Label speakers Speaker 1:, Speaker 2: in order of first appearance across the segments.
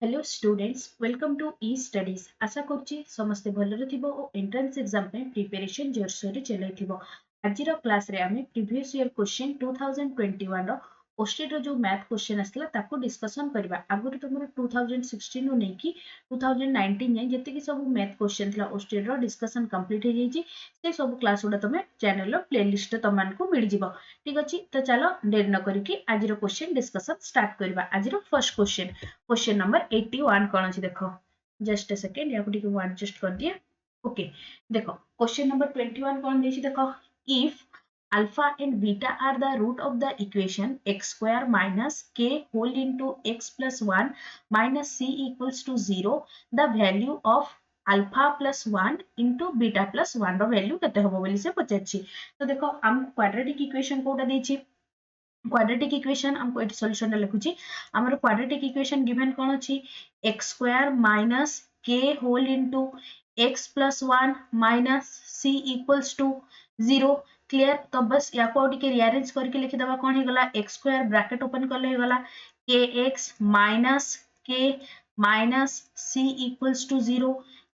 Speaker 1: Hello students welcome to E studies आशा करुच्ची समस्ते भलरे थिबो ओ एंट्रेंस एग्जाम पे प्रिपरेशन जोरसोर चलैथिबो आजिर क्लास रे आमे प्रीवियस ईयर क्वेश्चन 2021 रो ओस्टेट रो जो मैथ क्वेश्चन आसला ताको डिस्कशन करबा आगुरी तुमरो 2016 रो नेकी 2019 जाय जते कि सब मैथ क्वेश्चन थला ओस्टेट रो डिस्कशन कंप्लीट हो जायछि से सब क्लास उडा तमे चैनल रो प्लेलिस्ट तमान को मिल जिवो ठीक अछि तो चलो देर न करिकि आजिर क्वेश्चन डिस्कशन स्टार्ट करबा आजिर फर्स्ट क्वेश्चन नंबर 81 कौन अच्छी देखो जस्ट अ सेकेंड या टिके एडजस्ट कर दिए ओके देखो क्वेश्चन नंबर 21 कौन देखि देखो if alpha and beta are the root of the equation x square minus k whole into x plus 1 minus c equals to 0 the value of alpha plus 1 into beta plus 1 row value केते हबो बोली से पचाछि तो देखो हम quadratic equation कोटा देछि quadratic equation हमको एट सॉल्यूशन लिखुची हमर क्वाड्रेटिक इक्वेशन गिवन कोन अछि x square minus k whole into x plus 1 minus c equals to 0 clear तो बस या को टिके रीअरेंज करके लिखि दबा कोन हे गला x स्क्वायर ब्रैकेट ओपन करले हे गला kx minus k minus c equals to 0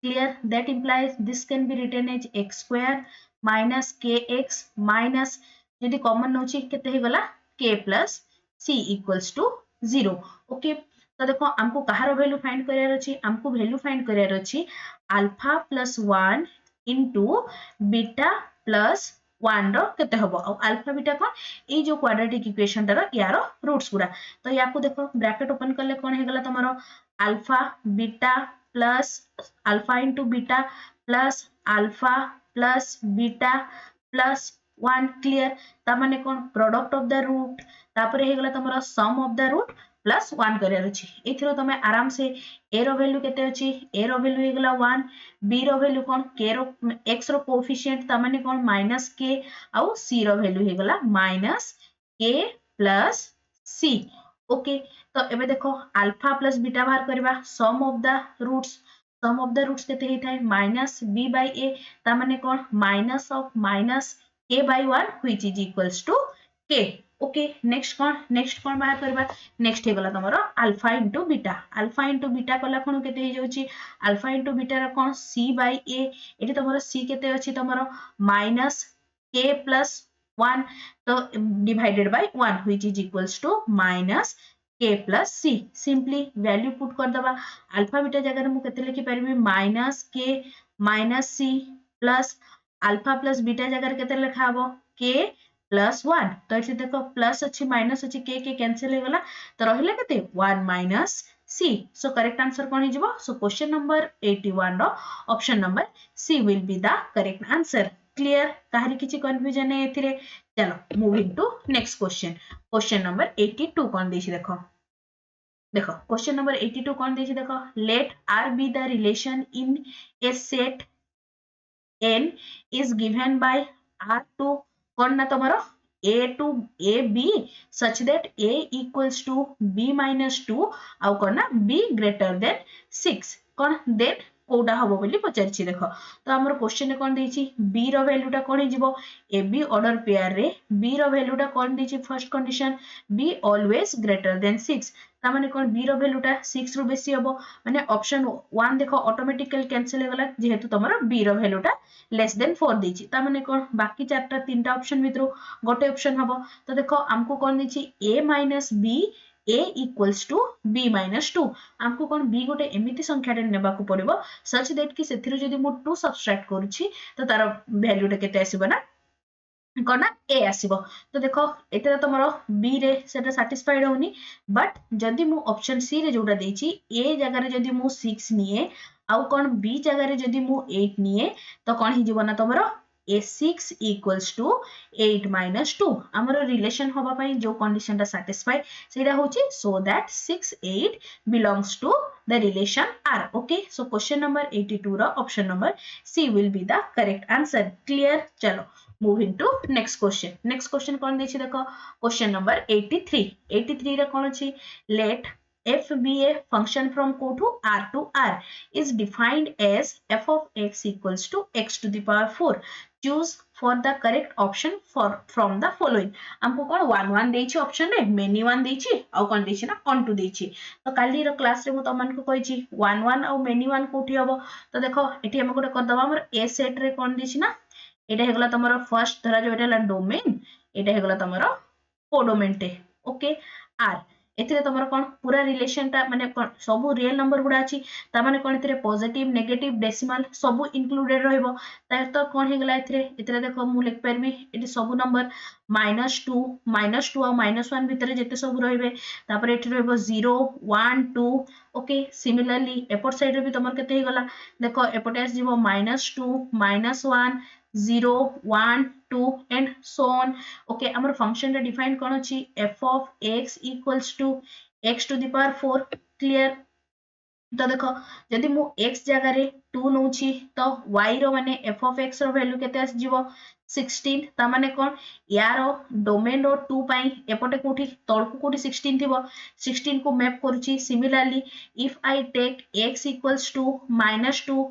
Speaker 1: clear that implies this can be written as x square minus kx minus यदि कॉमन नउची केते हे गला k plus c equals to 0 okay तो देखो हमको कहार value find career अछि हमको वैल्यू फाइंड करियर अछि alpha plus 1 into beta plus 1 रो केते हबो और अल्फा बीटा कोन ए जो क्वाड्रेटिक इक्वेशन तारो यारो रूट्स गुडा तो याको देखो ब्रैकेट ओपन करले कोन हे गला तमरो alpha beta plus alpha into beta plus alpha plus beta plus 1 clear ता माने कोन प्रोडक्ट ऑफ द रूट तापर हे गला तमरो sum of the root plus 1 करियर अछि एथिरो तमे आराम से a रो वैल्यू केते अछि a रो वैल्यू हे गला 1 b रो वैल्यू कोन k रो x रो कोएफिशिएंट ता माने कोन माइनस k आउ c रो वैल्यू हे गला minus k plus c okay तो एबे देखो अल्फा प्लस बीटा बाहर करबा सम ऑफ द रूट्स केते हे थाए माइनस b बाय a ता माने कोन minus of minus a by 1 which is equals to k okay next कोन बाहर करबा नेक्स्ट हे गला तमरो अल्फा इनटू बीटा कला कोन केते हे जाउची अल्फा इनटू बीटा रा कोन c by a एटी तमरो c केते अछि तमरो माइनस k plus 1 तो divided by 1 which is equals to minus k plus c simply value put कर दबा अल्फा बीटा जगह रे मु केते लिखि परबी minus k minus c plus alpha plus beta जगह केते लिखा हबो k प्लस 1 तो एठी देखो प्लस अछि माइनस अछि के कैंसिल हो गला तो रहिला केते 1 minus c so correct answer कोन हे जिवो सो क्वेश्चन नंबर 81 रो option number c will be the correct answer clear काहरी किछि कंफ्यूजन है एथिरे चलो moving to next question number 82 कोन देछि देखो देखो क्वेश्चन नंबर 82 कोन देछि देखो let r be the relation in a set n is given by r2 कौन ना तुम्हारा a to a b such that a equals to b minus 2 आउ कौन ना b greater than 6 कौन then कोडा हबो बोली पचारछि देखो तो हमर क्वेश्चन कोन देछि b रो वैल्यूटा कोन हे जिवो ab ऑर्डर पेयर रे b रो वैल्यूटा कोन देछि first condition b always greater than 6 ता माने कोन b रो वैल्यूटा 6 रो बेसी हबो माने ऑप्शन 1 देखो ऑटोमेटिकली कैंसिल हो गला जेहेतु तमरो b रो वैल्यूटा लेस देन 4 देछि ता माने कोन बाकी चारटा तीनटा ऑप्शन भितरो गोटे ऑप्शन हबो तो देखो हमको कोन देछि a minus b a equals to b minus 2 हमको कोन b गोटे एमिति संख्या रे नेबा को पड़िबो सच दैट कि सेथिरो जदी मु 2 सब्सट्रैक्ट करूछि तो तार वैल्यू टा केते आसीबो ना कोन ना a आसीबो तो देखो एते तमरो b रे सेटा सैटिस्फाइड होनी बट जदी मु ऑप्शन c रे जोटा देछि a जगह रे जदी मु 6 निए आउ कोन b जगह रे जदी मु 8 निए तो कोन हि जीवना तमरो a6 equals to 8 minus 2 हमरो रिलेशन होबा पई जो कंडीशन ता सैटिस्फाई सेटा होची so that 6 8 belongs to the relation r okay so question number 82 रो option number c will be the correct answer clear चलो moving to next question कोन देछि देखो क्वेश्चन नंबर 83 रे कोन अछि let f be a function from co to r to r is defined as f of x equals to x to the power 4 choose for the correct option for from the following हमको कौन 1 1 देछि option रे many 1 देछि आ कोन देछि ना on 2 देछि तो काली रो class रे मु तमन को कहिछि 1 1 आ many 1 कोठी हबो तो देखो एठी हम गोटे कर दबा हमर ए सेट रे कोन देछि ना एटा हेगला तमरो फर्स्ट धरा जो एटा ला डोमेन एटा हेगला तमरो कोडोमेन टे ओके आर एथिरे तमरो कोन पूरा रिलेशन ता माने कोन सब रियल नंबर गुडा अछि ता माने कोन एथिरे पॉजिटिव नेगेटिव डेसिमल सब इंक्लूडेड रहइबो ता तो कोन हेगला एथिरे एथिरे देखो मु लिख परबी एटी सब नंबर -2 -2 और -1 भितरे जेते सब रहिबे तापर एठी रहइबो 0 1 2 ओके सिमिलरली एपोर्ट साइड रे भी तमर केते हेगला देखो एपोर्ट एस जीवो -2 -1 0 1 2 and so on okay our function रे define कोन अछि f of x equals to x to the power 4 clear तो देखो जदि मु x जगह रे 2 नउछि तो y रो माने f of x रो वैल्यू केते आस जीवो 16 ता माने कोन यारो डोमेन रो 2 पाई एपटे कोठी तळकु कोठी 16 थिबो 16 को मैप करूची similarly if I take x equals to -2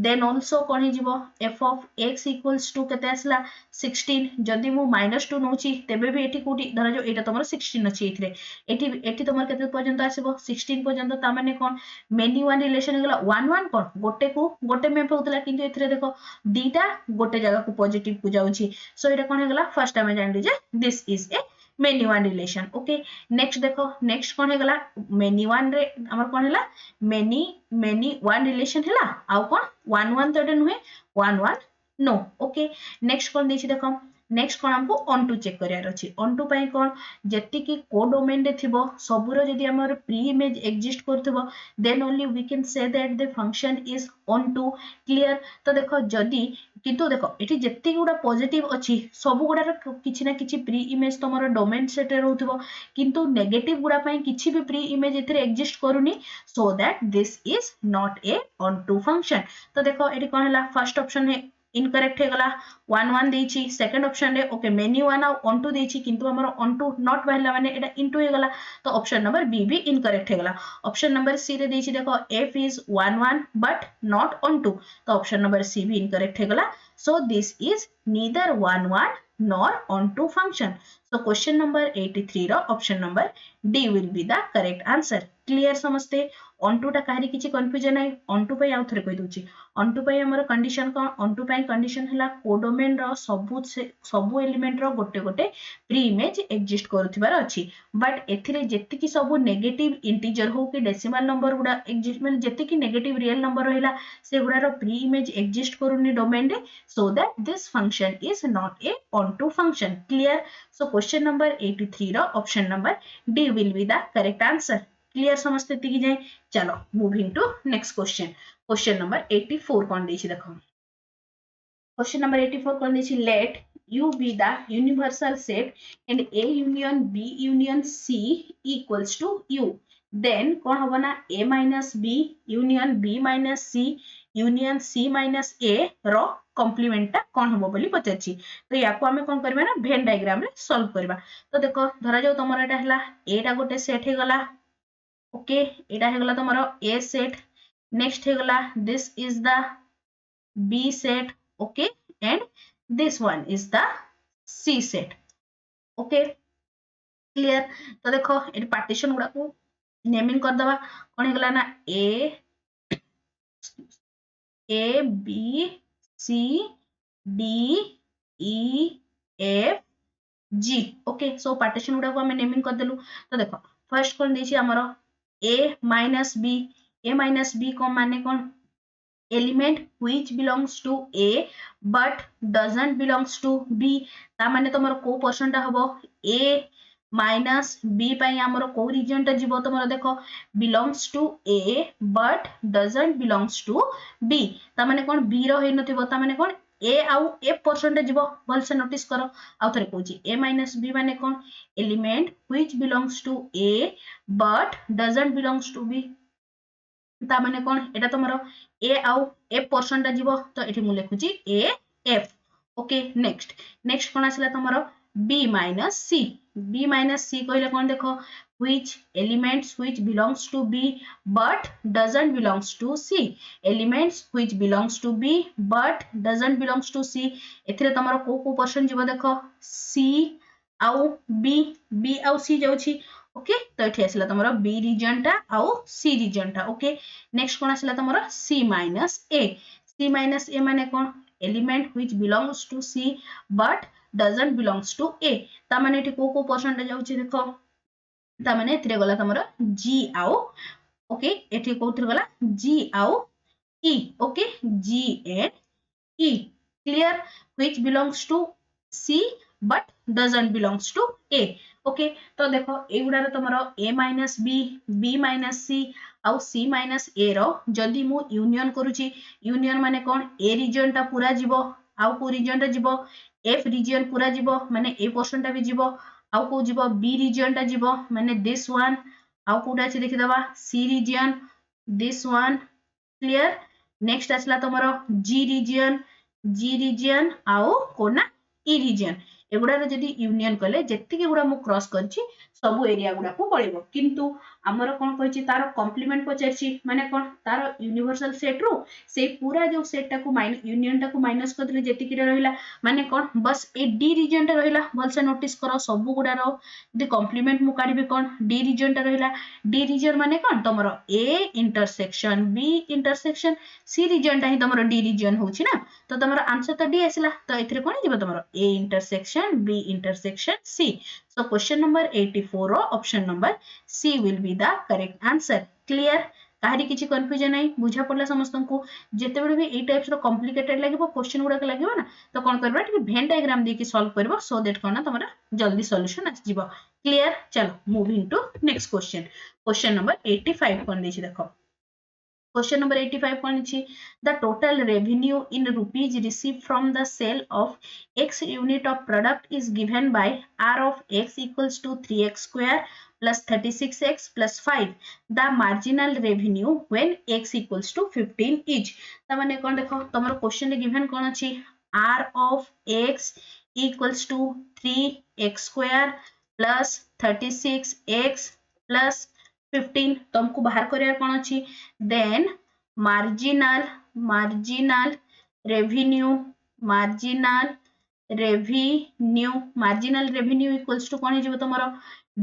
Speaker 1: then also कोन हे जीवो f of x equals to केते आसला 16 जदि मु -2 नउछि तेबे भी एठी कोठी धरा जो एटा तमरो 16 अछि एथिरे एठी एठी तमर केते पर्यंत आसीबो 16 पर्यंत ता माने कोन मेनी 1 रिलेशन गेला 1 1 कोन गोटे को गोटे मैप होतला किंतु एथिरे देखो दीटा गोटे जगह को पॉजिटिव को जाउछि सो एटा कोन हेगला फर्स्ट टाइम जानली जे this is a many 1 relation okay next देखो नेक्स्ट कोन हेगला मेनी 1 रे हमर कोन हेला मेनी 1 रिलेशन हेला आउ कोन 1 1 तो एटा नुहे 1 1 नो ओके नेक्स्ट कोन देछि देखो नेक्स्ट कोन हमको ऑन टू चेक करियार अछि ऑन टू पई कोन जेति की कोडोमेन रे थिबो सबुरो जदि हमर प्री इमेज एग्जिस्ट करथिबो then only we can say that the function is onto clear तो देखो जदि किंतु देखो एठी जेति गुडा पॉजिटिव अछि सब गुडा किछि ना किछि प्री इमेज तमरो डोमेन सेट रे रहउथिबो किंतु नेगेटिव गुडा पई किछि भी प्री इमेज एथिरे एग्जिस्ट करूनी so that this is not a onto function तो देखो एठी कोन हला फर्स्ट ऑप्शन है इनकरेक्ट हेगला 1 1 देछि सेकंड ऑप्शन रे ओके मेनी 1 और ऑन टू देछि किंतु हमर ऑन टू नॉट बाहला माने एटा इनटू हेगला तो ऑप्शन नंबर बी भी इनकरेक्ट हेगला ऑप्शन नंबर सी रे देछि देखो f is 1 1 but not onto तो ऑप्शन नंबर सी भी इनकरेक्ट हेगला so this is neither 1 1 nor on to function so question number 83 रो option number D will be the correct answer clear समझते on to टा काहरी किछि confusion है on to पई आउथरे कहि दोछि on to पई हमर कंडीशन कोन on to पई कंडीशन हला कोडोमेन रो सबु एलिमेंट रो गोटे गोटे प्री इमेज एग्जिस्ट करथिबार अछि बट एथिरे जेति की सबु नेगेटिव इंटीजर हो कि डेसिमल नंबर गुडा एग्जिस्ट मतलब जेति की नेगेटिव रियल नंबर रहला से गुडा रो प्री इमेज एग्जिस्ट करूनी डोमेन रे so that this function is not a onto function clear so question number 83 रो option number D will be the correct answer clear समझते की जाए चलो moving to next question number 84 कौन देछि देखो question number 84 कौन देछि let U be the universal set and A union B union C equals to U then कौन होबो ना A minus B union B minus C union C minus A रो complement टा कोन होबो बोली पचाछि तो याको हमें कोन करबा ना वेन डायग्राम रे सॉल्व करबा तो देखो धरा जाऊ तमरो एटा हला ए टा गोटे सेट हे गला ओके एटा हे गला तमरो ए सेट नेक्स्ट हे गला this is the B set okay and this one is the C set okay clear तो देखो ए पार्टीशन गुडा को नेमिंग कर दबा कोन हे गला ना A B C D E F G okay so partition गुडा को हमें नेमिंग कर देलु तो देखो फर्स्ट कोन देछि हमरो A minus B को माने कोन element which belongs to A but doesn't belongs to B ता माने तमरो को पर्सन ता हबो A minus B पाई हमरो को रीजन ता जीवो तमरो देखो belongs to A but doesn't belongs to B ता माने कोन B रो हे नथिबो ता माने कोन A आउ A पर्सन ता जीवो भल से नोटिस करो आउ थरे कहूची A minus B माने कोन element which belongs to A but doesn't belongs to B ता माने कोन एटा तमरो A आउ F पर्सन ता जीवो तो एठी मु लेखुची A F ओके नेक्स्ट कोन आसला तमरो B minus C कहले कोन देखो which elements which belongs to B but doesn't belongs to C elements which belongs to B but doesn't belongs to C एथिरे तमरो को पर्सन जीव देखो C आउ B आउ C जाउछि okay तो एठी आसला तमरो B रीजन टा आउ C रीजन टा ओके नेक्स्ट कोन आसला तमरो C minus A माने कोन element which belongs to C but doesn't belongs to A ता माने एठी को पर्सन टा जाउछि देखो ता माने एथिरे गला तमरो G आउ ओके एठी कोथरे गला G आउ E okay G and E clear which belongs to C but doesn't belongs to A okay तो देखो एगुडा तमरो A minus B B minus C आउ C minus A रो जदि मु यूनियन करूची यूनियन माने कोन A रीजन टा पूरा जीवो आउ को रीजन टा जीवो F रीजन पूरा जीवो माने A पोर्शन टा भी जीवो आउ को जीवो B रीजन टा जीवो माने दिस वन आउ कोडा अछि देखि दबा C region this one clear next आसला तमरो G रीजन आउ कोना E रीजन एगुडा जदि यूनियन कले जेतिके गुडा मु क्रॉस करछि सब एरिया गुडा को पळेबो किंतु हमर कोन कहछि तार कॉम्प्लीमेंट पचारछि माने कोन तार यूनिवर्सल सेट रो से पूरा जो सेट टा को यूनियन टा को माइनस कर देले जेतिके रहला माने कोन बस ए डी रीजन टा रहला भलसे नोटिस करो सब गुडा रो दि कॉम्प्लीमेंट मु काढबी कोन डी रीजन टा रहला डी रीजन माने कोन तमरो A intersection B intersection C region टा ही तमरो डी रीजन होछि ना तो तमरो आंसर तो डी आसला तो एथिरे कोन जिवो तमरो A intersection B intersection C so question number 84 रो option number C will be the correct answer clear काहरी किछि कंफ्यूजन नै बुझा पड़ला समस्त को जेते बेले भी ए टाइप्स रो कॉम्प्लिकेटेड लागबो क्वेश्चन गुडा लागबो ना तो कोन करबा कि वेन डायग्राम दे के सॉल्व करबो सो दैट कोन तमरा जल्दी सॉल्यूशन आ जिवो क्लियर चलो moving to next question number 85 कोन देछि देखो Question number 85 कौन The total revenue in rupees received from the sale of X unit of product is given by R of X equals to 3x square plus 36x plus 5. The marginal revenue when X equals to 15 is. तमने कौन देखो तमरो question रे given कौन अछि R of X equals to 3x square plus 36x plus 15 तुमको बाहर करिया कोन अछि then marginal revenue equals to कोन हिजबो तमरो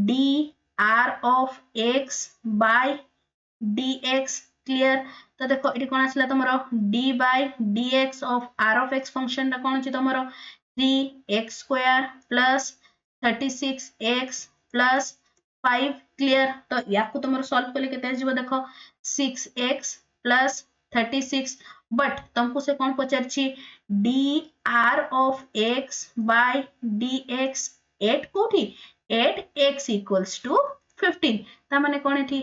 Speaker 1: d r of x by dx clear तो देखो एटी कोन आसला तमरो d by dx of r of x function ता कोन अछि तमरो 3x square plus 36x plus 5 clear तो याकू तुमरो सॉल्व करले केते आजिबो देखो 6x plus 36 बट तुमको से कोन पचारछि dr of x by dx 8 कोठी 8x equals to 15 ता माने कोन एठी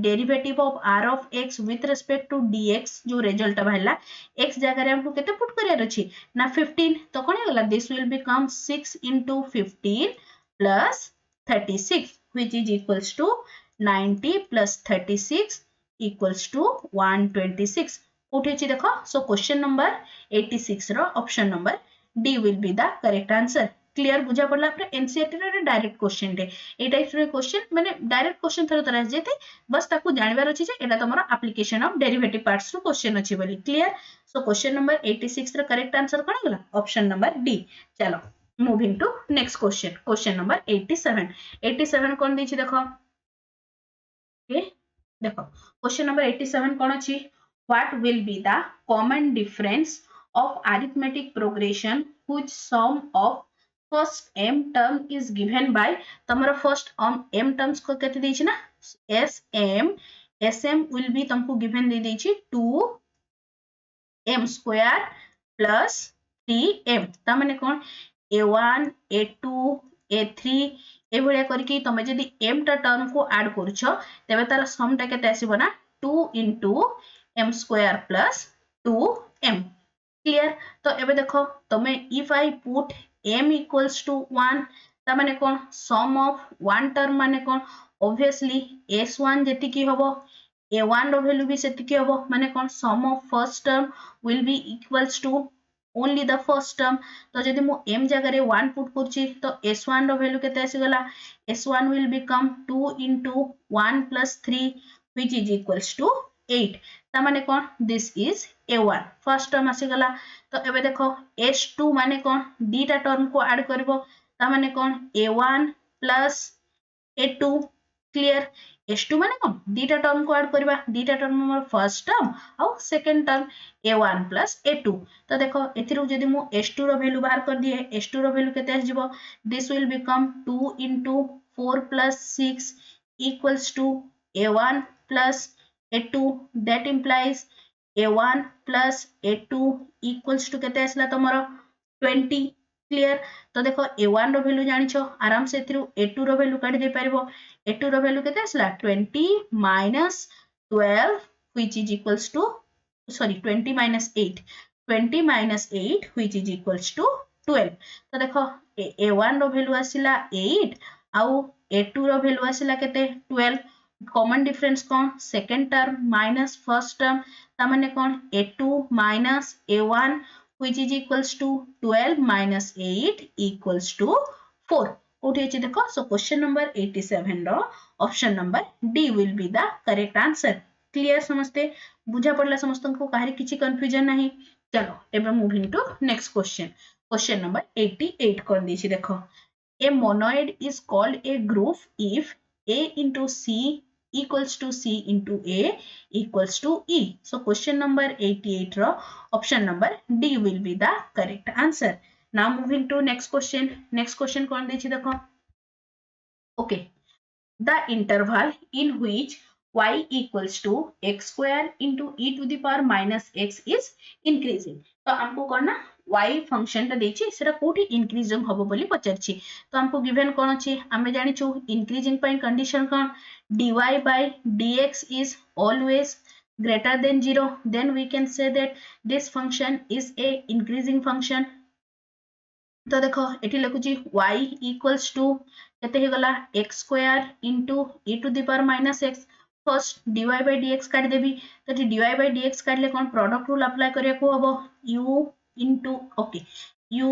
Speaker 1: derivative of r of x with respect to dx जो रिजल्ट बाहला x जगह रे हमको केते पुट करियर अछि ना 15 तो कोन होला this will become 6 into 15 plus 36 which is equals to 90 plus 36 equals to 126 उठेछि देखो सो क्वेश्चन नंबर 86 रो option number D will be the correct answer clear बुझा पड़ला पर एनसीईआरटी रे डायरेक्ट क्वेश्चन रे ए टाइप रे क्वेश्चन माने डायरेक्ट क्वेश्चन थरो तरह जेते बस ताकू जानबार अछि जे एटा तमरो एप्लीकेशन ऑफ डेरिवेटिव पार्ट्स रो क्वेश्चन अछि बोली क्लियर सो क्वेश्चन नंबर 86 रो करेक्ट आंसर कोन होला ऑप्शन नंबर डी चलो moving to next question number 87 कौन दी देखो okay देखो question number 87 कौन अच्छी what will be the common difference of arithmetic progression whose sum of first m term is given by तमरो first m terms को कहते दीची ना sm will be तुमको given दे दीची 2m square plus 3m ता माने कौन a1 a2 a3 ए भलिया करके तमे जदी m टा टर्म को ऐड करछो तबे तार सम टा केते आसीबो ना 2 into m square plus 2m clear तो एबे देखो तमे if I put m equals to 1 ता माने कोन सम ऑफ वन टर्म माने कोन ऑब्वियसली s1 जेति की होबो a1 रो वैल्यू भी सेति की होबो माने कोन sum of first term will be equals to only the first term. तो जदि मु m जगह रे 1 पुट करछि तो s1 रो वैल्यू केते आसी गला s1 will become 2 into 1 plus 3 which is equals to 8 ता माने कोन this is a1 first term आसी गला तो एबे देखो s2 माने कोन दीटा टर्म को ऐड करबो ता माने कोन a1 plus a2 clear s2 माने कोन दीटा टर्म को ऐड करबा दीटा टर्म हमर फर्स्ट टर्म और second term a1 plus a2 तो देखो एथिरु जदि मु s2 रो वैल्यू बाहर कर दिए s2 रो वैल्यू केते आजिबो this will become 2 into 4 plus 6 equals to a1 plus a2 that implies a1 plus a2 equals to केते आसला तमरो 20 क्लियर तो देखो a1 रो वैल्यू जानिछो आराम से एथिरु a2 रो वैल्यू काढी दे परिबो a2 रो वैल्यू केते आसला 20 minus 12 which is equals to sorry 20 minus 8 20 minus 8 which is equals to 12 तो देखो a1 रो वैल्यू आसिला 8 आउ a2 रो वैल्यू आसिला केते 12 कॉमन डिफरेंस कौन second term minus first term ता माने कौन a2 minus a1 which is equals to 12 minus 8 equals to 4 कोठी अछि देखो सो क्वेश्चन नंबर 87 रो option number D will be the correct answer clear समझते बुझा पड़ला समस्त को काहे किछि कंफ्यूजन नहीं चलो एबे moving to next question question number 88 कर दीछि देखो a monoid is called a group if a into c equals to c into a equals to e so question number 88 ro option number d will be the correct answer now moving to next question kon dechi dekho okay the interval in which y equals to x square into e to the power minus x is increasing तो हमको करना y function टा देछि सेटा कोठी increasing हबो बोली पचरछि तो हमको गिवन कोन अछि हमें जानि छु increasing point condition cone dy by dx is always greater than 0 then we can say that this function is a increasing function तो देखो एठी लिखुची y equals to केते हे गला x square into e to the power minus x first dy by dx काट देबी तो एठी dy by dx काटले कोन प्रोडक्ट रूल अप्लाई करिया को हबो u into okay u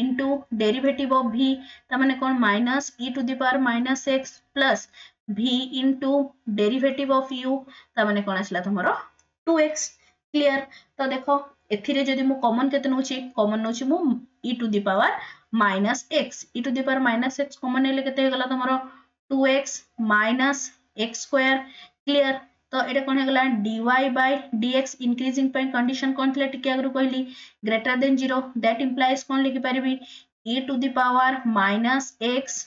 Speaker 1: into derivative of v ता माने कोन minus e to the power minus x plus v into derivative of u ता माने कोन आसला तमरो 2x क्लियर तो देखो एथिरे जदि मु कॉमन केते नउची कॉमन नउची मु e to the power minus x e to the power minus x common हेले केते हे गला तमरो 2x minus x square clear तो एटा कोन हे गला dy by dx increasing point condition कोन थले टिके आगु कहली ग्रेटर देन 0 दैट इंप्लाइज कोन लिखि परिबी e to the power minus x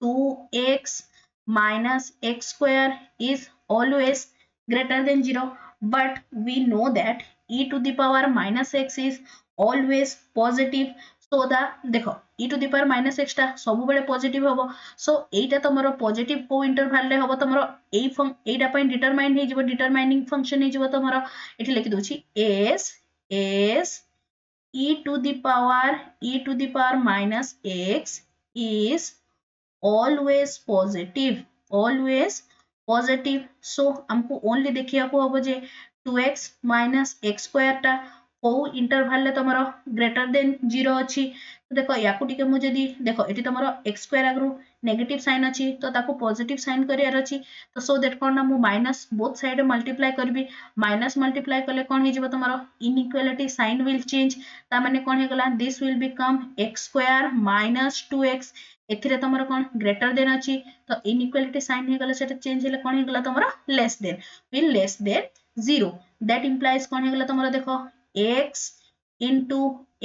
Speaker 1: 2x minus x square is always greater than 0 but we know that e to the power minus x is always positive so the देखो e to the power minus x टा सब बेले positive हबो सो एटा तमरो positive को interval रे हबो तमरो एटा point determine हे जिवो determining function हे जिवो तमरो एठी लिखि दोछि s e to the power minus x is always positive so हमको ओनली देखिया को हबो जे 2x minus x square टा को इंटरवल ले तमरो ग्रेटर देन 0 अछि तो देखो याकू टिके मु जदी देखो एटी तमरो x square आगु नेगेटिव साइन अछि तो ताको पॉजिटिव साइन करियार अछि तो सो दैट कोन ना मु माइनस बोथ साइड मल्टीप्लाई करबी माइनस मल्टीप्लाई करले कोन हे जिवो तमरो इनइक्वालिटी साइन विल चेंज ता माने कोन हे गला this will become x square minus 2x एथिरे तमरो कोन ग्रेटर देन अछि तो इनइक्वालिटी साइन हे गला सेटा चेंज हेले कोन हे गला तमरो less than will less than 0 that implies कोन हे गला तमरो देखो x into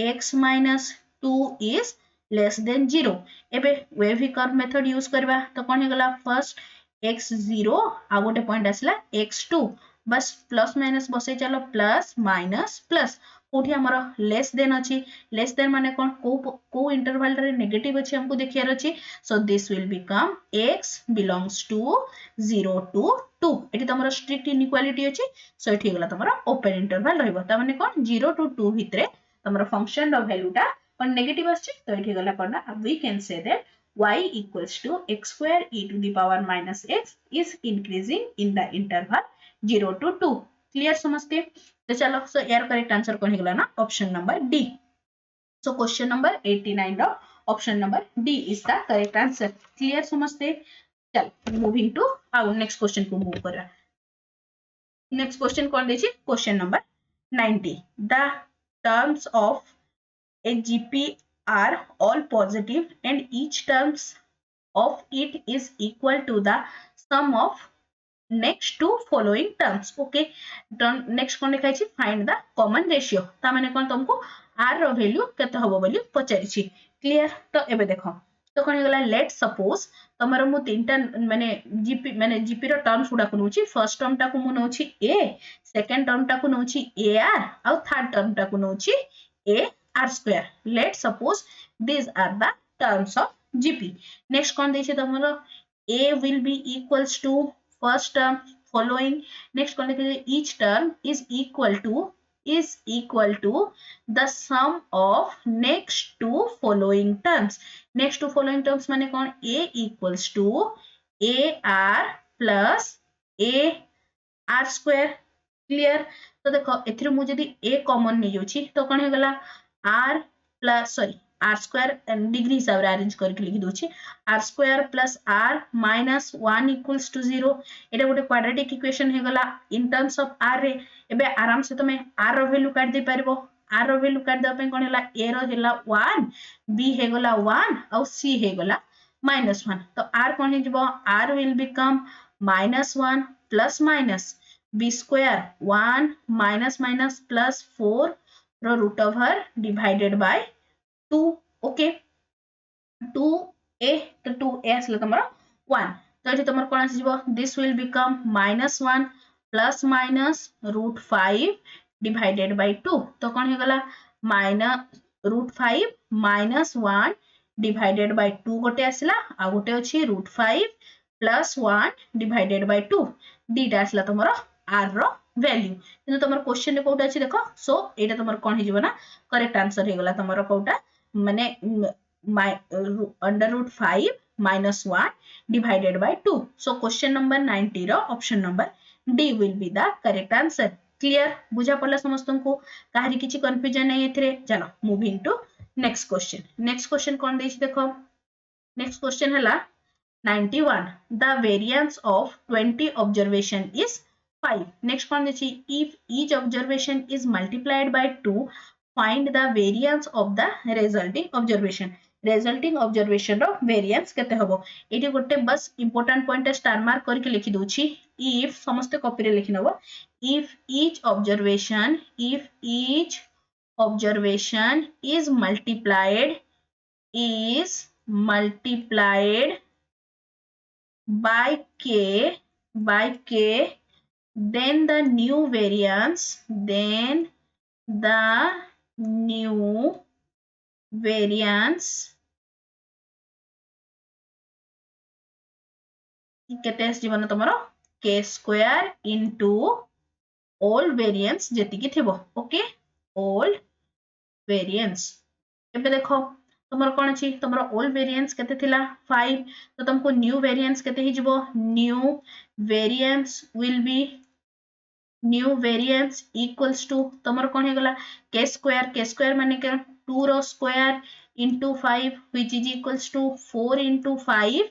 Speaker 1: x minus 2 is less than 0 एबे wavy curve method यूज करबा तो कोन हे गला फर्स्ट x0 आ गोटे पॉइंट आसला x2 बस प्लस माइनस बसै चलो प्लस माइनस प्लस कोठी हमरो लेस देन अछि लेस देन माने कोन को इंटरवल रे नेगेटिव अछि हमको देखियार अछि so this will become x belongs to 0 to 2 एठी तमरो स्ट्रिक्ट इनइक्वालिटी अछि सो एठी गला तमरो ओपन इंटरवल रहइबो ता माने कोन 0 to 2 भितरे तमरो फंक्शन रो वैल्यू टा कोन नेगेटिव अछि तो एठी गला कोन we can say that y equals to x square e to the power minus x is increasing in the interval 0 to 2 clear समझते तो चलो सो यार करेक्ट आंसर कौन निकला ना option number D So question number 89 row option number D is the correct answer. Clear समझते? चल moving to our next question को move करा. Next question कौन देखिए? Question number 90. The terms of a GP are all positive and each terms of it is equal to the sum of next two following terms. Okay, next कौन लिखा है? Find the common ratio. ता मैंने कौन तुमको r रो value केते हबो बोली पचारि छी. क्लियर? तो एबे देखो तो कौन गला लेट सपोज तमरो मु तीनटा माने जीपी रो टर्म्स गुडा को नउची. फर्स्ट टर्म टा को मु नउची a, सेकंड टर्म टा को नउची ar और थर्ड टर्म टा को नउची a r square. Let suppose these are the terms of gp. Next कौन देछे तमरो a will be equals to first term following. Next कौन देखे each term is equal to the sum of next two following terms. Next two following terms माने कौन? a equals to ar plus a r square. Clear? तो देखो एथिरो मु जदी a common नै जोछि तो कोन हे गला r plus sorry r square degree हिसाब रे अरेंज करके लिखि दोछि r square plus r minus 1 equals to 0. एटा गोटे क्वाड्रेटिक इक्वेशन हे गला इन टर्म्स ऑफ r रे. एबे आराम से तमे r रो वैल्यू काट दे परबो. r रो वैल्यू काट द पे कोन हला a रो हला 1, b हे गला 1 और c हे गला -1. तो r कोन हे जबो r will become -1 plus minus b square 1 minus minus plus 4 रो root over divided by 2. Okay 2a तो 2a आसला तमरा 1. तो एठी तमर कोन आसी जबो this will become -1 plus minus √5 divided by 2. तो कोन हे गला -√5 -1 डिवाइडेड बाय 2 गोटे आसला आ गोटे अछि √5 प्लस 1 डिवाइडेड बाय 2. दीटा आसला तमरा r रो वैल्यू. किंतु तमर क्वेश्चन रे कोटा अछि देखो. सो एटा तमर कोन हे जबो ना करेक्ट आंसर हे गला तमर कोटा माने √5 -1 divided by 2. So question number 90 रो ऑप्शन नंबर D will be the correct answer. Clear? बुझा पड़ला समस्तन को? काहरी किछि कंफ्यूजन नै एथरे? चलो moving to next question. Next question कोन देछि देखो. नेक्स्ट क्वेश्चन हला 91. The variance of 20 observation is 5. Next one is if each observation is multiplied by 2, find the variance of the resulting observation. Resulting observation row variance केते हबो. एठी गोटे बस important point star mark करके लिखि दोछि. If समस्त copy रे लिखि नबो. If each observation is multiplied by k, then the new variance केते जीवन तमरो k square into old variance जेति की थिबो. Okay old variance. एबे देखो तमरो कोन अछि तमरो old variance केते थिला 5. तो तुमको new variance केते हि जिवो. new variance equals to तमरो कोन हे गला k square माने के 2 रो square into 5 which is equals to 4 into 5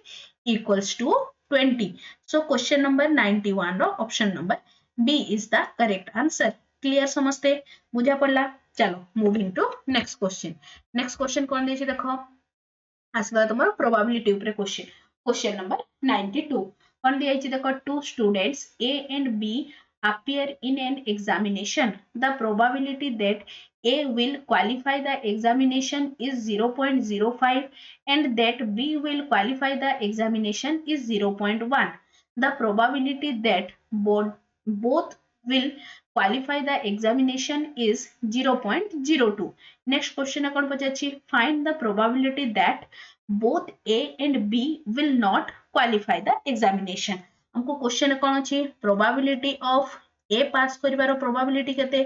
Speaker 1: equals to 20. So question number 91 रो option number B is the correct answer. Clear समझते? बुझा पड़ला? चलो moving to next question. Next question कोन देछि देखो. आसबा तमरो प्रोबेबिलिटी ऊपर क्वेश्चन. Question number 92. कोन दिया छि देखो two students A and B appear in an examination. The probability that A will qualify the examination is 0.05 and that B will qualify the examination is 0.1. The probability that both will qualify the examination is 0.02. Next question akon pachachi find the probability that both A and B will not qualify the examination. हमको question कोन अछि probability of A pass करिवारो probability केते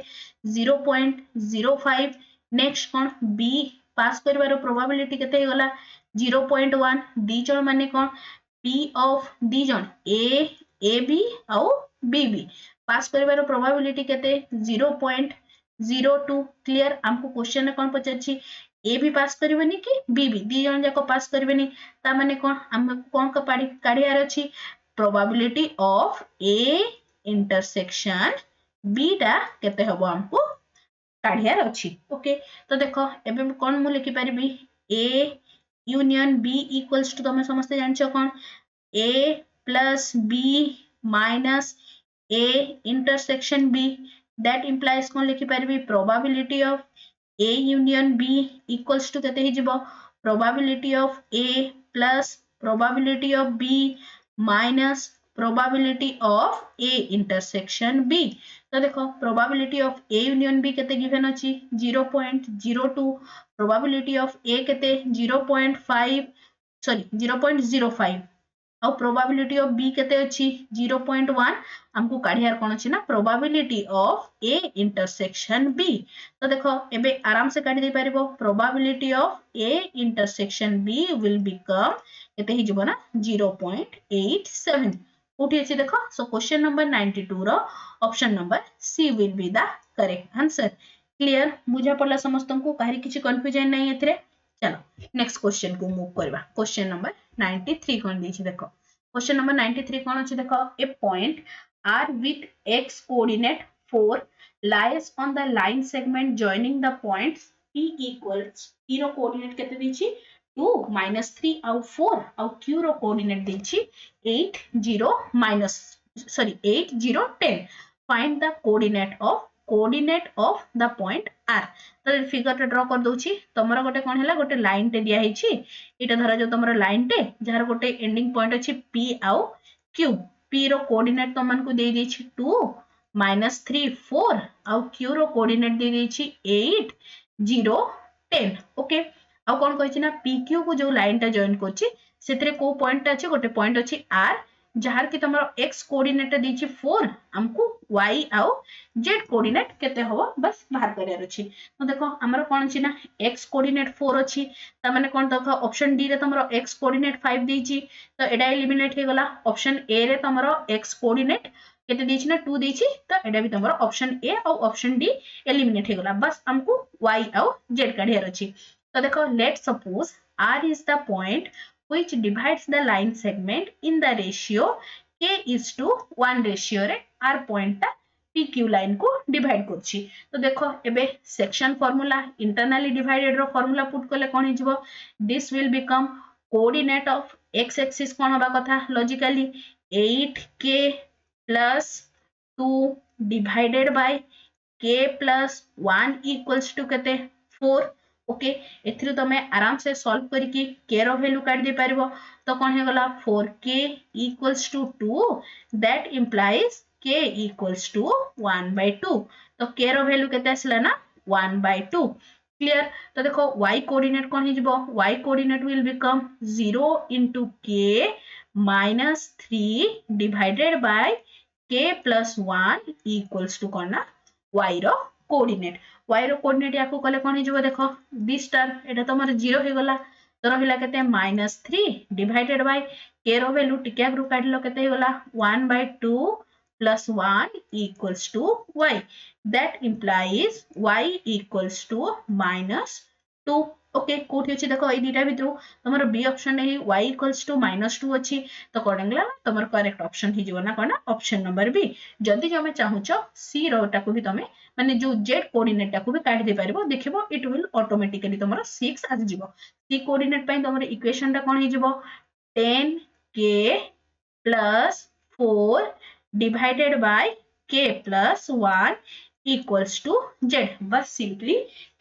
Speaker 1: 0.05. Next कोन B pass करिवारो probability केते गला 0.1. दी जण माने कोन पी ऑफ दी जण ए बी और बी बी पास करिवारो प्रोबेबिलिटी केते 0.02. क्लियर? हमको क्वेश्चन कोन पछछि ए भी पास करबेनी कि बी भी दी जन जाको पास करबेनी ता माने कोन हम कोन का काढियार अछि probability of A intersection B टा केते हबो हमको काढियार अछि ओके तो देखो एबे कोन मु लिखि परबी A union B equals to तमे समस्त जानछो कोन a plus b minus a intersection b that implies कौन लिखि परबी probability of a union b equals to केते हिजिबो probability of a plus probability of b minus probability of a intersection b तो देखो probability of a union b केते given अछि 0.02 probability of a केते 0.5 sorry 0.05 और प्रोबेबिलिटी ऑफ बी केते अछि 0.1 हमको काढियार कोन अछि ना probability of A intersection B तो देखो एबे आराम से काढि दे परिबो probability of A intersection B will become केते हि जबो ना 0.87 उठी अछि देखो सो क्वेश्चन नंबर 92 रो option number C will be the correct answer clear बुझा पड़ला समस्त को काहरी किछि कंफ्यूजन नै एथरे चलो नेक्स्ट क्वेश्चन को मूव करबा क्वेश्चन नंबर 93 कोन दी देखो क्वेश्चन नंबर 93 कोन अछि देखो ए point r with x coordinate 4 lies on the line segment joining the points p equals p row coordinate केते दैछि 2 -3 और 4 और q row coordinate दैछि 8 0 minus sorry 8 0 10 find the coordinate of the point r तो figure draw कर दोछि तमरा गोटे कोन हैला गोटे line टे दिया हिछि एटा धरा जो तमरा लाइन टे जार गोटे एंडिंग पॉइंट अछि p आउ q p रो कोऑर्डिनेट तमन को दे दैछि 2 -3 4 आउ q रो कोऑर्डिनेट दे दैछि 8 0 10 ओके आउ कोन कहिछि ना pq को जो लाइन टा जॉइन करछि सेतरे को पॉइंट अछि गोटे पॉइंट अछि r जहार कि तमरो x कोऑर्डिनेट दैछि 4 हमको y आउ z कोऑर्डिनेट केते हो बस बाहर करियार अछि तो देखो हमरो कोन अछि ना x कोऑर्डिनेट 4 अछि त माने कोन देखो ऑप्शन डी रे तमरो x कोऑर्डिनेट 5 दैछि तो एडा एलिमिनेट हे गला ऑप्शन ए रे तमरो x कोऑर्डिनेट केते दैछि ना 2 दैछि तो एडा भी तमरो ऑप्शन ए और ऑप्शन डी एलिमिनेट हे गला बस हमको y आउ z काढियार अछि तो देखो let suppose r is the point which divides the line segment in the ratio k is to 1 ratio रे r point ता pq लाइन को डिवाइड करछि तो देखो एबे सेक्शन फार्मूला इंटरनली डिवाइडेड रो फार्मूला पुट करले कोन हिजबो this will become coordinate of x axis कोन होबा कथा logically 8k plus 2 divided by k plus 1 equals to केते 4 ओके एथिरो तमे आराम से सॉल्व करके k रो वैल्यू काट दे पारिबो तो कोन हे गला 4k equals to 2 that implies k equals to 1/2 तो k रो वैल्यू केते आसला ना 1/2 क्लियर तो देखो y कोऑर्डिनेट कोन हिजबो y coordinate will become 0 into k minus 3 divided by k plus 1 equals to कोन ना y रो कोऑर्डिनेट y रो कोऑर्डिनेट याको कले कोन हिजबो देखो दिस टर्म एटा तमर 0 हे गला तो रहिला केते -3 डिवाइडेड बाय k रो वैल्यू टिके ग्रुप काढलो केते हे गला 1/2 plus 1 equals to y that implies y equals to -2 okay कोठी अछि देखो ए दिटा भितरु तमर बी ऑप्शन नै y equals to -2 अछि तो कोडंगला तमर करेक्ट ऑप्शन हि जीवना कोना ऑप्शन नंबर बी जदी जमे चाहुचो सी रोटा को भी तमे माने जो z कोऑर्डिनेट टा को भी काट दे पारिबो देखिबो इट विल ऑटोमेटिकली तमर 6 आ जिवो सी कोऑर्डिनेट पई तमर इक्वेशन टा कोन हि जिवो 10k plus 4 divided by k plus 1 equals to z बस सिंपली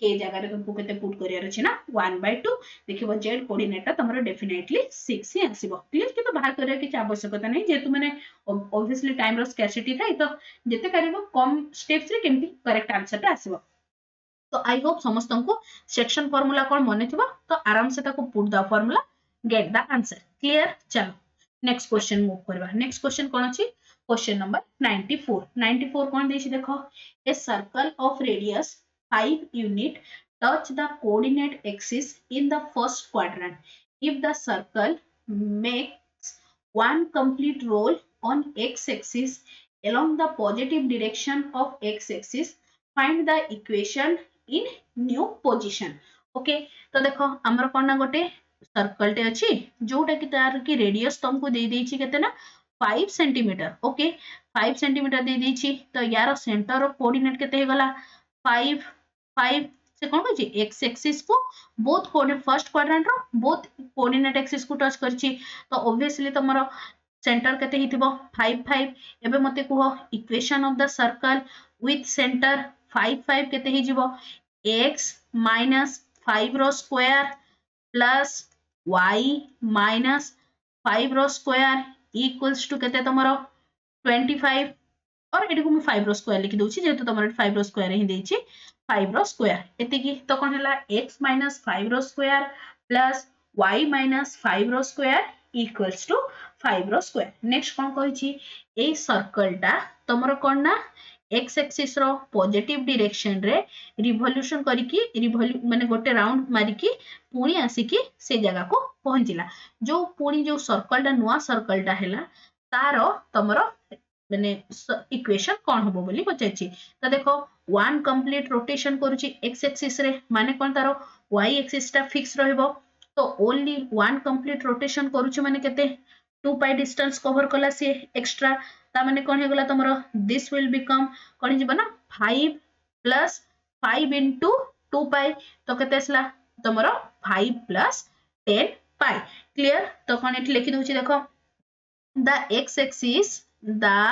Speaker 1: k जगह रे तुमको केते पुट करियार अछि ना 1/2 देखिबो z कोऑर्डिनेट तमरो डेफिनेटली 6 ही आसीबो क्लियर कि तो बाहर करिया कि आवश्यकता नै जेतु माने ऑब्वियसली टाइम रो स्कैरसिटी थाई तो जेते करिवो कम स्टेप्स रे केमती करेक्ट आंसर ता आसीबो तो आई होप समस्त को सेक्शन फार्मूला कोन मने थिबो तो आराम से ताको put the formula get the answer clear चलो नेक्स्ट क्वेश्चन मूव करबा नेक्स्ट क्वेश्चन कोन अछि क्वेश्चन नंबर 94 कोन देछि देखो a circle of radius 5 unit touch the coordinate axis in the first quadrant if the circle makes one complete roll on x axis along the positive direction of x axis find the equation in new position okay तो देखो हमर कोन ना गोटे circle टे अछि जोटा कि तार की रेडियस तुमको दे देछि केते ना 5 सेंटीमीटर ओके 5 सेंटीमीटर दे देछि तो यार सेंटर ऑफ कोऑर्डिनेट केते हे गला 5 5 से कोन कहछि एक्स एक्सिस को बोथ कोऑर्डिनेट फर्स्ट क्वाड्रेंट रो बोथ कोऑर्डिनेट एक्सिस को टच करछि तो ऑब्वियसली तमरो सेंटर केते हिथिबो 5 5 एबे मते कुह equation of the circle with centre 5 5 केते हि जिवो x माइनस 5 रो स्क्वायर प्लस y माइनस 5 रो स्क्वायर इक्वल्स टू केते तमरो 25 और एटी को मैं 5 रो स्क्वायर लिखि दोछि जेहेतु तमरो 5 रो स्क्वायर ही देछि 5 रो स्क्वायर एति की तो कोन हला x माइनस 5 रो स्क्वायर प्लस y माइनस 5 रो स्क्वायर इक्वल्स टू 5 रो स्क्वायर नेक्स्ट कोन कहिछि ए सर्कल टा तमरो कोन ना x एक्सिस रो पॉजिटिव डायरेक्शन रे रिवोल्यूशन करिकी माने गोटे राउंड मारिकी पुणी आसिकी से जगह को पहुंचिला जो पुणी जो सर्कल टा नुआ सर्कल टा हैला तारो तमरो माने इक्वेशन कोन होबो बोली पचाछि तो देखो वन कंप्लीट रोटेशन करूची x एक्सिस रे माने कोन तारो y एक्सिस टा फिक्स रहइबो तो ओनली वन कंप्लीट रोटेशन करूची माने केते 2 पाई डिस्टेंस कवर कला से एक्स्ट्रा ता माने कोन हे गला तमरो दिस विल बिकम कोन जिबो ना 5 प्लस 5 into 2 पाई तो केते असला तमरो 5 plus 10 पाई क्लियर तो कोन एठी लिखि दोछि देखो the x axis the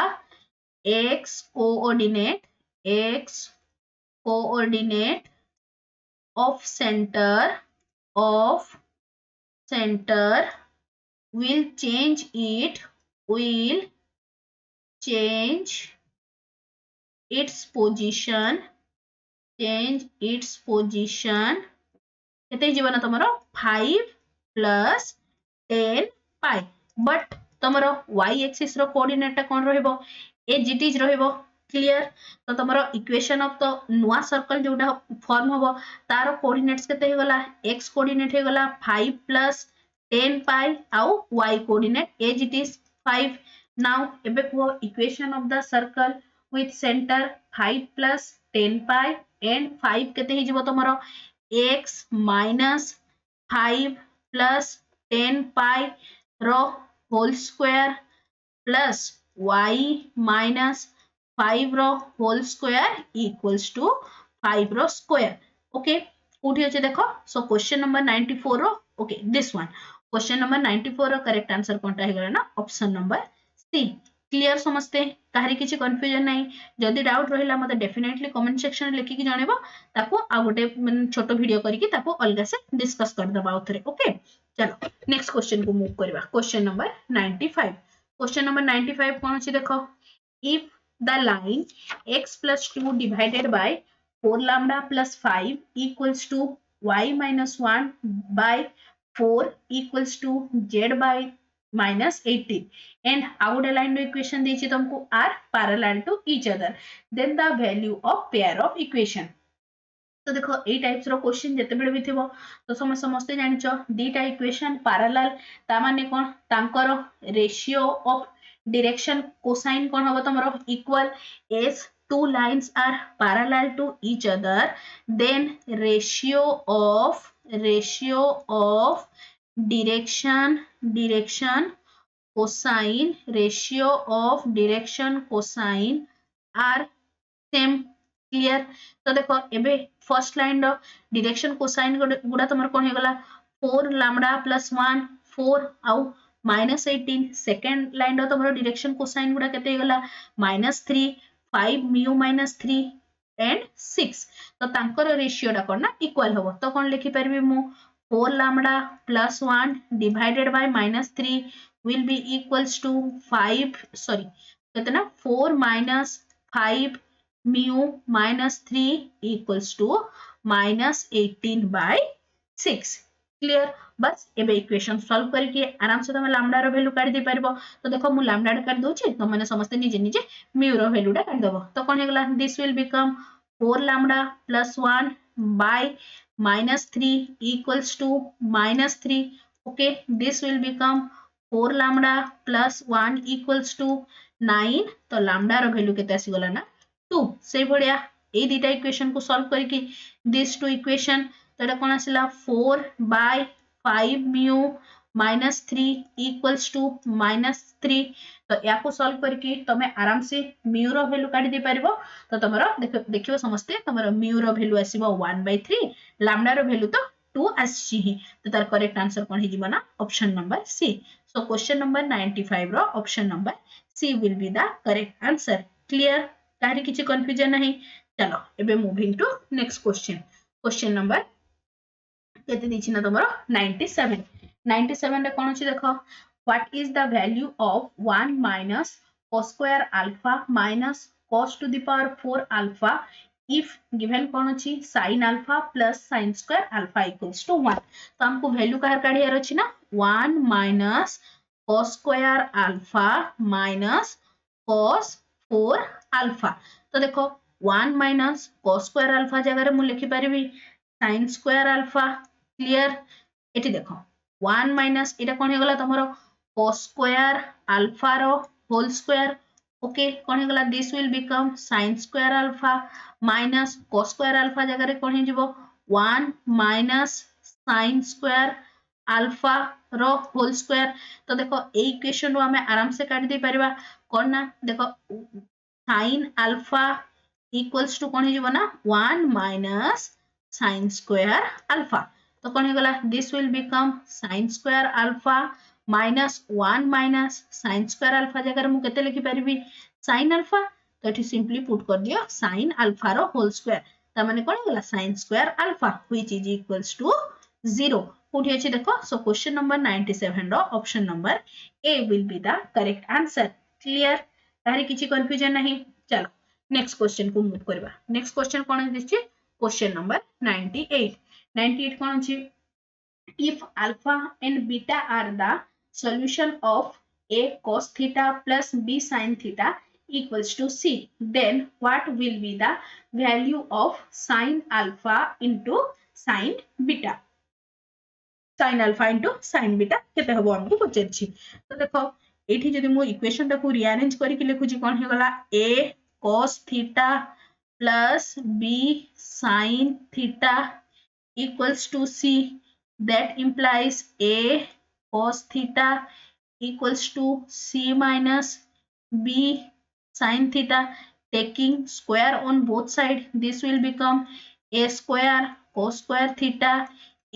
Speaker 1: x coordinate of center will change its position केते जीवन तमरो 5 plus 10 पाई बट तमरो y एक्सिस रो कोऑर्डिनेट कोन रहइबो एज इट इज रहइबो क्लियर तो तमरो इक्वेशन ऑफ द नुआ सर्कल जोटा फॉर्म होबो तारो कोऑर्डिनेट्स केते हे गला x कोऑर्डिनेट हे गला 5 plus 10 पाई आउ y coordinate as it is 5 now एबे को equation of the circle with center 5 plus 10 pi and 5 केते ही जिवो तमरो x minus 5 plus 10 pi row whole square plus y minus 5 row whole square equals to 5 row square okay कोठी अछि देखो सो question number 94 रो okay this one question number 94 रो correct answer कोनटा हे गला ना ऑप्शन नंबर सी क्लियर समझते काहरी किछि कंफ्यूजन नाही जदी डाउट रहिला मते डेफिनेटली कमेंट सेक्शन में लिखि कि जानेबो ताको आ गोटे छोटो वीडियो करिकि ताको अलगा से डिस्कस कर दबा उथरे ओके चलो नेक्स्ट क्वेश्चन को मूव करबा क्वेश्चन नंबर 95 क्वेश्चन नंबर 95 कोन अछि देखो if the line x plus 2 divided by 4 lambda plus 5 equals to y minus 1 by 4 equals to z by minus 18 and out line equation देछि तुमको are parallel to each other then the value of pair of equation तो देखो ए types रो question जते बेले भी थिबो तो समस्त जानिचो दीटा इक्वेशन पैरेलल ता माने कोन तांकर रेशियो ऑफ डायरेक्शन कोसाइन कोन होबो तमरो equals two lines are parallel to each other then ratio of direction cosine ratio of direction cosine are same clear तो देखो एबे फर्स्ट लाइन रो डायरेक्शन कोसाइन गुडा तमर कोन हे गला 4 लैम्डा प्लस 1 4 आउ -18 सेकंड लाइन रो तमर डायरेक्शन कोसाइन गुडा केते हे गला -3 5 म्यू -3 एंड 6 तो तांकर रेशियो डा कोन ना इक्वल होबो तो कोन लिखि परबी मु 4 lambda plus 1 divided by -3 will be equals to 5 sorry कितना 4 minus 5 mu minus 3 equals to minus 18 by 6 clear बस एबे इक्वेशन सॉल्व करके आराम से तुम लैम्डा रो वैल्यू काढी दे परबो तो देखो मु लैम्डा काढ दोछि तो माने समस्त निजे निजे म्यू रो वैल्यू काढ दबो तो कोन हे गला this will become 4 lambda plus 1 by -3 equals to -3 okay this will become 4 lambda plus 1 equals to 9 तो lambda रो वैल्यू केते आसी गला ना 2 से भडिया ए दीटा इक्वेशन को सॉल्व करके दिस टू इक्वेशन तो एटा कोन आसिला 4/5 म्यू -3 इक्वल्स टू -3 तो या को सॉल्व करके तमे आराम से म्यू रो वैल्यू काढी दे परबो तो तमरो देखियो समस्ते तमरो म्यू रो वैल्यू आसीबो 1/3 लैम्डा रो वैल्यू तो 2 आसी ही तो तार करेक्ट आंसर कोन हे जीवो ना option number C so question number 95 रो option number C will be the correct answer clear काहे किछि कंफ्यूजन नहीं चलो एबे moving to next question number केते दिछि ना तमरो 97 रे कोन अछि देखो what is the value of 1 minus cos square alpha minus cos to the power 4 alpha if given कोन अछि sin alpha plus sin square alpha equals to 1 तो हमको वैल्यू काहे काढियार अछि ना 1 minus cos square alpha minus cos 4 alpha तो देखो 1 minus cos square alpha जगह रे मु लिखि परिबी sin square alpha clear eighty देखो 1 माइनस एटा कोन हे गला तमरो cos square alpha रो होल स्क्वायर ओके कोन हे गला this will become sin square alpha minus cos square alpha जगह रे कोन हे जिवो 1 minus sin square alpha रो होल स्क्वायर तो देखो ए इक्वेशन रो हमें आराम से काट दे परिबा कोन ना देखो sin alpha equals to कोन हे जिवो ना 1 minus sin square alpha तो कोन हे गला this will become sin square alpha minus 1 minus sin square alpha जगह मु केते लिखि परिबी sin alpha तो एठी सिंपली पुट कर दियो sin alpha रो होल स्क्वायर त माने कोन गला sin square alpha which is equals to 0 कोठी अछि देखो सो क्वेश्चन नंबर 97 रो option number A will be the correct answer clear तारे किछि कंफ्यूजन नहीं चलो नेक्स्ट क्वेश्चन को मूव करबा नेक्स्ट क्वेश्चन कोन दिछि क्वेश्चन नंबर 98 कोन अछि if alpha and beta are the solution of a cos theta plus b sin theta equals to c then what will be the value of sin alpha into sin beta sin alpha into sin beta केते हबो हमको पचरछि तो देखो एठी जदि मु equation टाको rearrange करि के लिखुछि कोन हे गला a cos theta plus b sin theta equals to c that implies a cos theta equals to c minus b sin theta taking square on both sides this will become a square cos square theta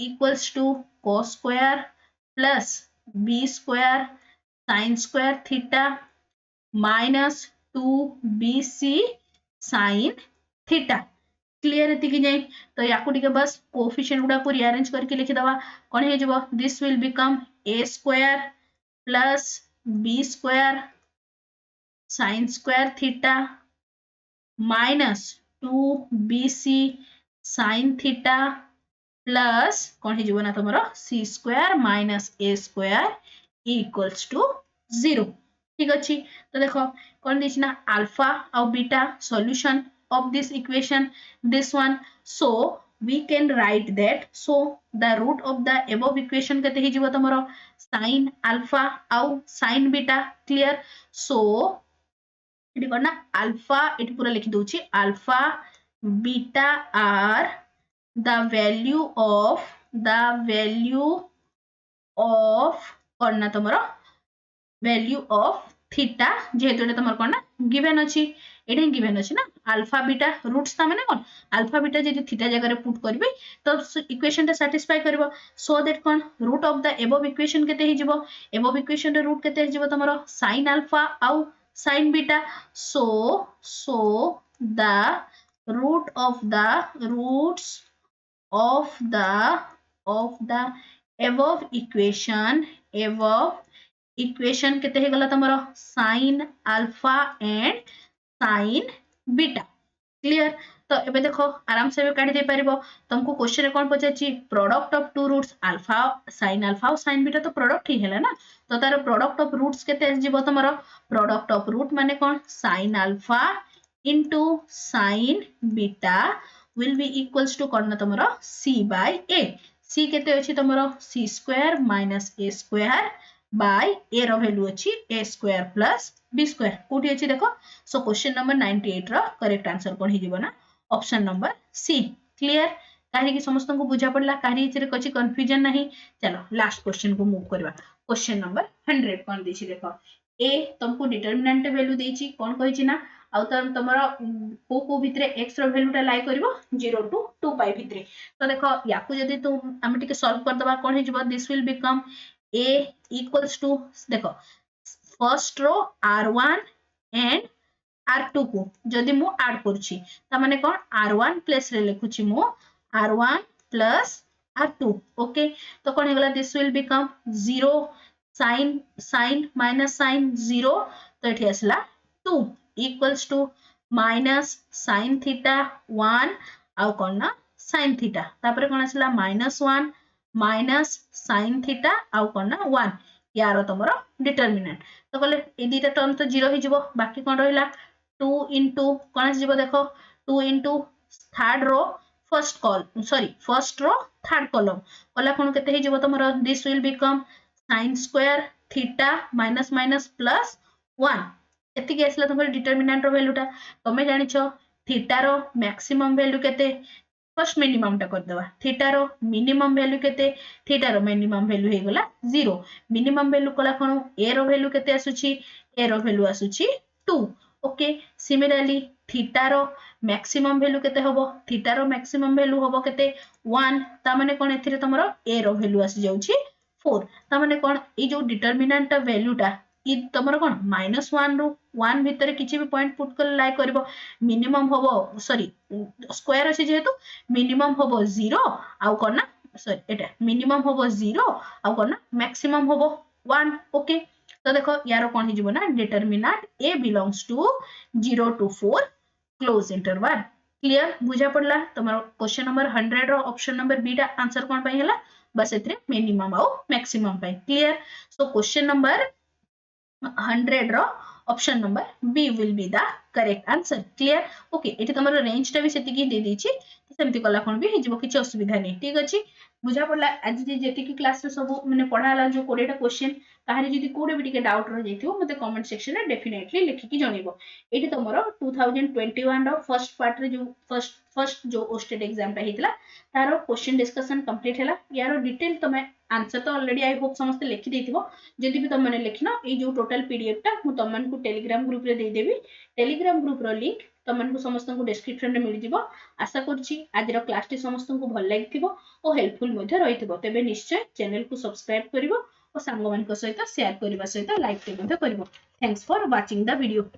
Speaker 1: equals to cos square plus b square sin square theta minus 2bc sin theta clear एति कि नहीं तो याकू टिके बस coefficient गुडा को rearrange करके लिखि दवा कोन हे जबो this will become a square plus b square sin square theta minus 2bc sin theta plus कोन हे जबो ना तमरो c square minus a square equals to 0 ठीक अछि तो देखो कोन दिस ना अल्फा और beta solution of this equation this one so we can write that so the root of the above equation kete hi jibo tomoro sin alpha au sin beta clear so eighty करना alpha eighty पूरा लिखि दोछि alpha beta are the value of करना tomoro value of theta जेहेतु एटा तमर कोन given अछि एटा given अछि ना alpha beta roots ता माने कोन अल्फा बीटा जे थीटा जगह रे पुट करबे तो इक्वेशन ता सैटिस्फाई करबो सो दैट कोन root of the above equation केते हि जिवो अबव इक्वेशन रे रूट केते हि जिवो तमरो sin अल्फा आउ sin beta so the root of the roots of the above equation केते हे गला तमरो sin alpha and sin beta clear तो एबे देखो आराम से काढी दे परिबो तुमको क्वेश्चन रे कोन पचाची product of two roots alpha और sin बीटा तो प्रोडक्ट ही हैला ना तो तार प्रोडक्ट ऑफ रूट्स केते जिवो तमरो प्रोडक्ट ऑफ रूट माने कोन sin alpha into sin beta will be equals to कोन ना तमरो c by a c केते अछि तमरो c square minus a square by a रो वैल्यू अछि a square plus b square कोठी अछि देखो सो क्वेश्चन नंबर 98 रो करेक्ट आंसर कोन हि जिवो ना ऑप्शन नंबर सी क्लियर काहे कि समस्त को बुझा पड़ला काहे इचरे कछि कंफ्यूजन नहीं चलो लास्ट क्वेश्चन को मूव करबा क्वेश्चन नंबर 100 कोन देछि देखो ए तुमको डिटरमिनेंट वैल्यू देछि कोन कहिछि ना आउ तमरो को भितरे x रो वैल्यूटा लाई करबो 0 टू 2 पाई भितरे तो देखो याकू जदी तू हम टिके सॉल्व कर दबा कोन हिजबो this will become a equals to देखो first row r1 and r2 को जदी मु ऐड करछि त माने कोन r1 प्लस रे लिखुछि मु r1 प्लस r2 ओके तो कोन हेगला this will become 0 sin minus sin 0 तो एठी असला 2 equals to minus sin theta 1 आउ कोन ना sin थीटा तापरे कोन असला -1 माइनस sin थीटा आउ कोन ना 1 यारो तमरो डिटरमिनेंट तो कहले ए दीटा टर्म तो 0 ही जिवो बाकी कोन रहिला 2 into कोन जिवो देखो 2 into third row first row third column कला कोन केते ही जिवो तमरो this will become sin square theta minus minus plus 1 एति के असला तमरो डिटरमिनेंट रो वैल्यूटा तमे जानिछो थीटा रो मैक्सिमम वैल्यू केते फर्स्ट मिनिमम टा कर देबा थीटा रो मिनिमम वैल्यू केते थीटा रो मिनिमम वैल्यू हे गला 0 मिनिमम वैल्यू कला कोन ए रो वैल्यू केते आसुची ए रो वैल्यू आसुची 2 ओके सिमिलरली थीटा रो मैक्सिमम वैल्यू केते होबो थीटा रो मैक्सिमम वैल्यू होबो केते 1 ता माने कोन एथिरे तमरो ए रो वैल्यू आसी जाउची 4 ता माने कोन ए जो डिटरमिनेंट वैल्यूटा इ तमरो कोन -1 रो 1 भितरे किछि भी पॉइंट पुट कर लाइक करबो मिनिमम होबो सॉरी स्क्वायर अछि जेहेतु मिनिमम होबो 0 आउ कोन ना सॉरी एटा मिनिमम होबो 0 आउ कोन ना मैक्सिमम होबो 1 ओके तो देखो यारो कोन हिजबो ना determinant a belongs to 0 to 4 close interval clear बुझा पड़ला तमरो क्वेश्चन नंबर 100 रो ऑप्शन नंबर बी टा आंसर कोन पई हला बस एथरे मिनिमम आउ मैक्सिमम पई क्लियर सो क्वेश्चन नंबर 100 रो option number B will be the correct answer clear okay एठी तमरो रेंज टा भी सेति की दे देछि सेमति कला कोन भी हिजबो किछ असुविधा नै ठीक अछि बुझा पड़ला आज जे जेति की क्लास रे सब माने पढाला जो 20 टा क्वेश्चन काहे जदी कोडे भी टिके डाउट रह जइथिबो मते कमेंट सेक्शन रे डेफिनेटली लिखि की जणीबो एठी तमरो 2021 रो फर्स्ट पार्ट रे जो फर्स्ट जो ओस्टेड एग्जाम टा हितला तारो क्वेश्चन डिस्कशन कंप्लीट हैला यारो डिटेल तमे आंसर तो ऑलरेडी आई होप समस्त लिखि देथिबो जदी भी तमने लिखिनो ए जो टोटल पीडीएफ टा मु तमन को टेलीग्राम ग्रुप रे दे देबी टेलीग्राम ग्रुप रो लिंक तमन को समस्त को डिस्क्रिप्शन रे मिल जिवो आशा करछि आज रो क्लास टी समस्त को भल लागिथिबो ओ हेल्पफुल मध्ये रहिथिबो तबे निश्चय चैनल को सब्सक्राइब करिवो और सांगमान को सहित शेयर करबा सहित लाइक मध्ये करिवो thanks for watching the video.